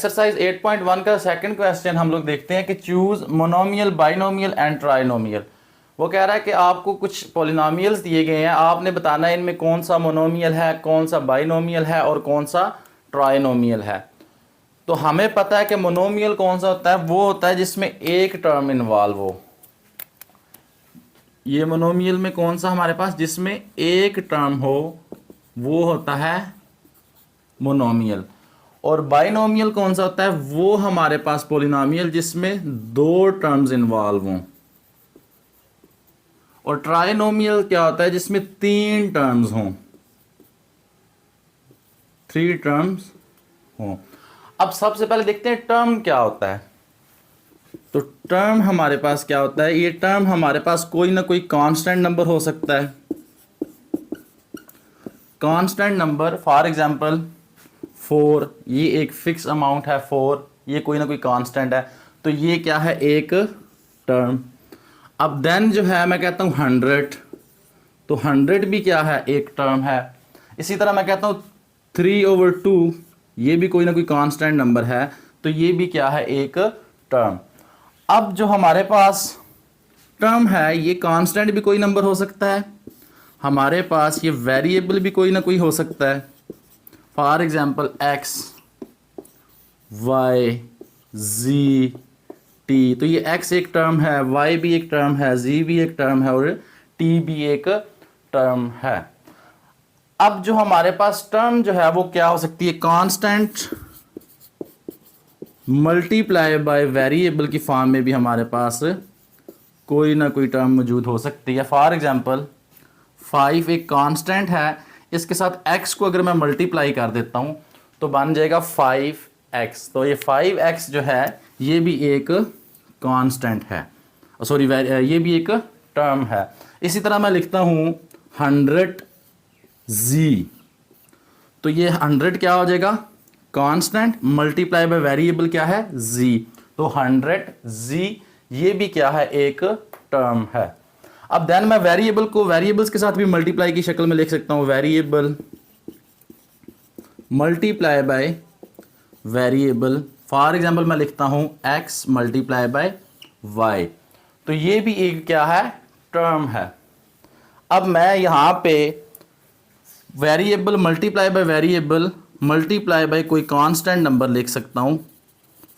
Exercise 8.1 का second question हम लोग देखते हैं कि choose monomial, binomial and trinomial. वो कह रहा है कि आपको कुछ पॉलिनोमियल्स दिए गए हैं, आपने बताना है इनमें कौन सा मोनोमियल है, कौन सा बाइनोमियल है और कौन सा ट्राइनोमियल है। तो हमें पता है कि मोनोमियल कौन सा होता है, वो होता है जिसमें एक टर्म इन्वॉल्व हो। ये मोनोमियल में कौन सा हमारे पास जिसमें एक टर्म हो वो होता है मोनोमियल। और बाइनोमियल कौन सा होता है, वो हमारे पास पॉलिनोमियल जिसमें दो टर्म्स इन्वॉल्व हों। और ट्राइनोमियल क्या होता है, जिसमें तीन टर्म्स हों, थ्री टर्म्स हों। अब सबसे पहले देखते हैं टर्म क्या होता है। तो टर्म हमारे पास क्या होता है, ये टर्म हमारे पास कोई ना कोई कांस्टेंट नंबर हो सकता है। कांस्टेंट नंबर फॉर एग्जांपल 4, ये एक फिक्स अमाउंट है 4, ये कोई ना कोई कांस्टेंट है, तो ये क्या है, एक टर्म। अब देन जो है मैं कहता हूँ 100, तो 100 भी क्या है, एक टर्म है। इसी तरह मैं कहता हूँ 3/2, ये भी कोई ना कोई कांस्टेंट नंबर है, तो ये भी क्या है, एक टर्म। अब जो हमारे पास टर्म है, ये कांस्टेंट भी कोई नंबर हो सकता है, हमारे पास ये वेरिएबल भी कोई ना कोई हो सकता है। For example x, y, z, t, तो ये x एक टर्म है, y भी एक टर्म है, z भी एक टर्म है और t भी एक टर्म है। अब जो हमारे पास टर्म जो है वो क्या हो सकती है, कांस्टेंट मल्टीप्लाई बाय वेरिएबल की फॉर्म में भी हमारे पास कोई ना कोई टर्म मौजूद हो सकती है। फॉर एग्जाम्पल 5 एक कांस्टेंट है, इसके साथ x को अगर मैं मल्टीप्लाई कर देता हूं तो बन जाएगा 5x। तो ये 5x जो है ये भी एक कांस्टेंट है, सॉरी ये भी एक टर्म है। इसी तरह मैं लिखता हूं 100z, तो ये 100 क्या हो जाएगा, कांस्टेंट मल्टीप्लाई बाय वेरिएबल क्या है, z, तो 100z ये भी क्या है, एक टर्म है। अब देन मैं वेरिएबल को वेरिएबल्स के साथ भी मल्टीप्लाई की शक्ल में लिख सकता हूं, variable multiply by variable. For example मैं लिखता हूं x मल्टीप्लाई बाय y, तो ये भी एक क्या है, टर्म है। अब मैं यहां पे variable multiply by variable multiply by कोई कांस्टेंट नंबर लिख सकता हूं।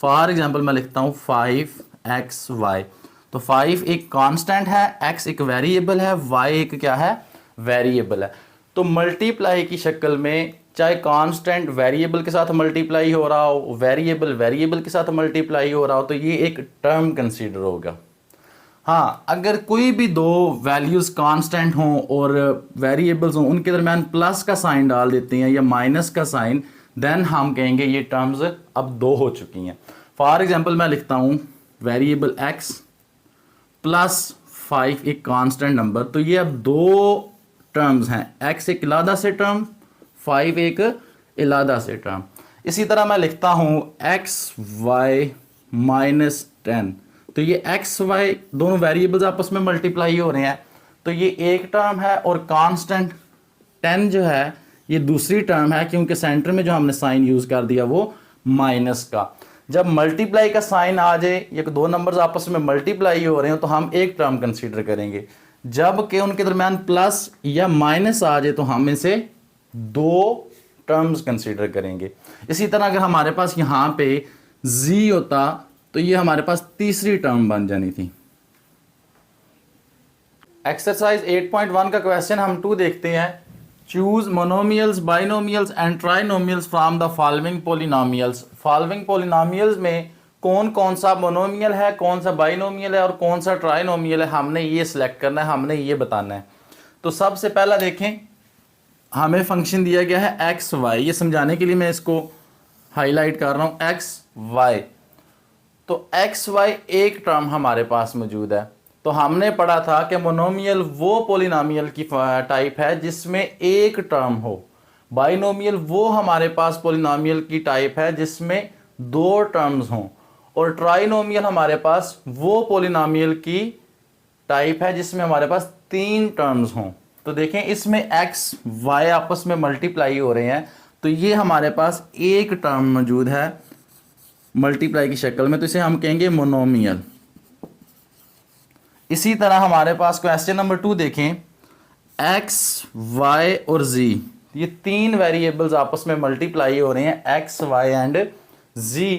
फॉर एग्जांपल मैं लिखता हूं 5xy, तो 5 एक कांस्टेंट है, x एक वेरिएबल है, y एक क्या है, वेरिएबल है। तो मल्टीप्लाई की शक्ल में चाहे कांस्टेंट वेरिएबल के साथ मल्टीप्लाई हो रहा हो, वेरिएबल वेरिएबल के साथ मल्टीप्लाई हो रहा हो, तो ये एक टर्म कंसीडर होगा। हाँ, अगर कोई भी दो वैल्यूज कांस्टेंट हों और वेरिएबल्स हों, उनके दरमियान प्लस का साइन डाल देते हैं या माइनस का साइन, देन हम कहेंगे ये टर्म्स अब दो हो चुकी हैं। फॉर एग्जांपल मैं लिखता हूं वेरिएबल x प्लस 5 एक कांस्टेंट नंबर, तो ये अब दो टर्म्स हैं, x एक इलादा से टर्म, 5 एक इलादा से टर्म। इसी तरह मैं लिखता हूं xy माइनस 10, तो ये xy दोनों वेरिएबल्स आपस में मल्टीप्लाई हो रहे हैं, तो ये एक टर्म है और कांस्टेंट 10 जो है ये दूसरी टर्म है, क्योंकि सेंटर में जो हमने साइन यूज कर दिया वो माइनस का। जब मल्टीप्लाई का साइन आ जाए, ये दो नंबर्स आपस में मल्टीप्लाई हो रहे हो, तो हम एक टर्म कंसीडर करेंगे। जब कि उनके दरमियान प्लस या माइनस आ जाए तो हम इसे दो टर्म्स कंसीडर करेंगे। इसी तरह अगर हमारे पास यहाँ पे z होता तो ये हमारे पास तीसरी टर्म बन जानी थी। एक्सरसाइज 8.1 का क्वेश्चन हम 2 देखते हैं। Choose monomials, binomials and trinomials from the following polynomials. Following polynomials में कौन कौन सा मोनोमियल है, कौन सा बाइनोमियल है और कौन सा ट्राइनोमियल है, हमने ये सिलेक्ट करना है, हमने ये बताना है। तो सबसे पहला देखें, हमें फंक्शन दिया गया है एक्स वाई, ये समझाने के लिए मैं इसको हाईलाइट कर रहा हूँ, एक्स वाई। तो एक्स वाई एक टर्म हमारे पास मौजूद है। तो हमने पढ़ा था कि मोनोमियल वो पॉलिनोमियल की टाइप है जिसमें एक टर्म हो, बाइनोमियल वो हमारे पास पॉलिनोमियल की टाइप है जिसमें दो टर्म्स हों, और ट्राइनोमियल हमारे पास वो पॉलिनोमियल की टाइप है जिसमें हमारे पास तीन टर्म्स हों। तो देखें इसमें एक्स वाई आपस में मल्टीप्लाई हो रहे हैं, तो ये हमारे पास एक टर्म मौजूद है मल्टीप्लाई की शक्ल में, तो इसे हम कहेंगे मोनोमियल। इसी तरह हमारे पास क्वेश्चन नंबर 2 देखें, x, y और z, ये तीन वेरिएबल्स आपस में मल्टीप्लाई हो रहे हैं, x, y एंड z।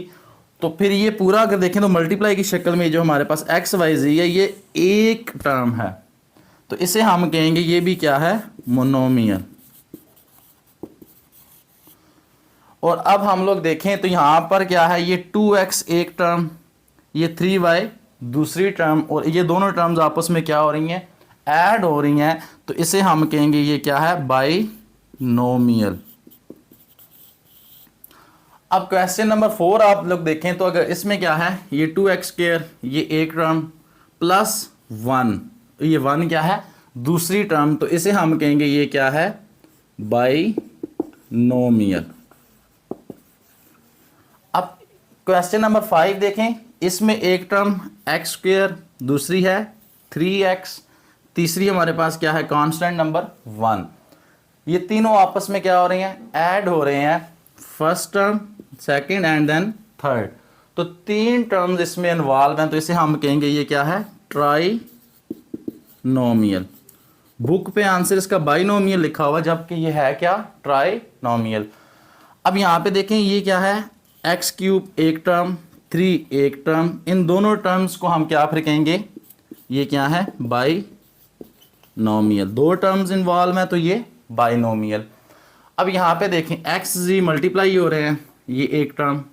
तो फिर ये पूरा अगर देखें तो मल्टीप्लाई की शक्ल में जो हमारे पास x, y, z है, ये एक टर्म है, तो इसे हम कहेंगे ये भी क्या है, मोनोमियल। और अब हम लोग देखें तो यहां पर क्या है, ये 2x एक टर्म, ये 3y दूसरी टर्म, और ये दोनों टर्म्स आपस में क्या हो रही हैं, ऐड हो रही हैं, तो इसे हम कहेंगे ये क्या है, बाइनोमियल। अब क्वेश्चन नंबर 4 आप लोग देखें तो अगर इसमें क्या है, ये 2x², ये एक टर्म प्लस 1, ये 1 क्या है, दूसरी टर्म, तो इसे हम कहेंगे ये क्या है, बाइनोमियल। अब क्वेश्चन नंबर 5 देखें, इसमें एक टर्म x², दूसरी है 3x, तीसरी हमारे पास क्या है, कांस्टेंट नंबर 1। ये तीनों आपस में क्या हो रही हैं, ऐड हो रहे हैं, first term, second and then third, तो तीन टर्म्स इसमें इन्वॉल्व हैं, तो इसे हम कहेंगे ये क्या है, ट्राइनोमियल। बुक पे आंसर इसका बाइनोमियल लिखा हुआ, जबकि ये है क्या, ट्राइनोमियल। अब यहाँ पे देखें ये क्या है, x³ एक टर्म, 3 एक टर्म, इन दोनों टर्म्स को हम क्या फिर कहेंगे, ये क्या है, बाइनोमियल। दो टर्म्स इन्वॉल्व हैं तो ये बाइनोमियल। अब यहाँ पे देखें x, z मल्टीप्लाई हो रहे हैं, ये एक टर्म,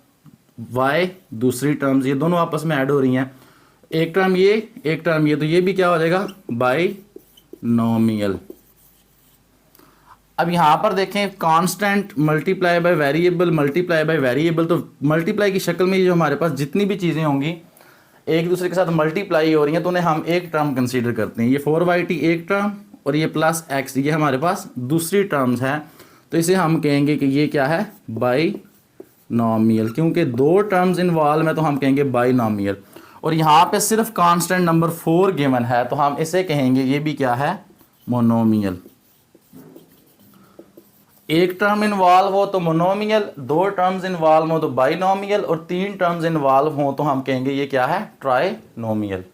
y दूसरी टर्म्स, ये दोनों आपस में ऐड हो रही हैं, एक टर्म ये, एक टर्म ये, तो ये भी क्या हो जाएगा, बाइनोमियल। अब यहाँ पर देखें constant multiply by variable, multiply by variable, तो मल्टीप्लाई की शक्ल में ये जो हमारे पास जितनी भी चीज़ें होंगी एक दूसरे के साथ मल्टीप्लाई हो रही हैं, तो उन्हें हम एक टर्म कंसीडर करते हैं। ये 4yt एक टर्म और ये प्लस x, ये हमारे पास दूसरी टर्म्स हैं, तो इसे हम कहेंगे कि ये क्या है, बाइनोमियल। क्योंकि दो टर्म्स इन्वॉल्व हैं तो हम कहेंगे बाइनोमियल। और यहाँ पे सिर्फ कांस्टेंट नंबर 4 गिवन है, तो हम इसे कहेंगे ये भी क्या है, मोनोमियल। एक टर्म इन्वॉल्व हो तो मोनोमियल, दो टर्म्स इन्वॉल्व हो तो बाइनोमियल, और तीन टर्म्स इन्वॉल्व हो तो हम कहेंगे ये क्या है, ट्राइनोमियल।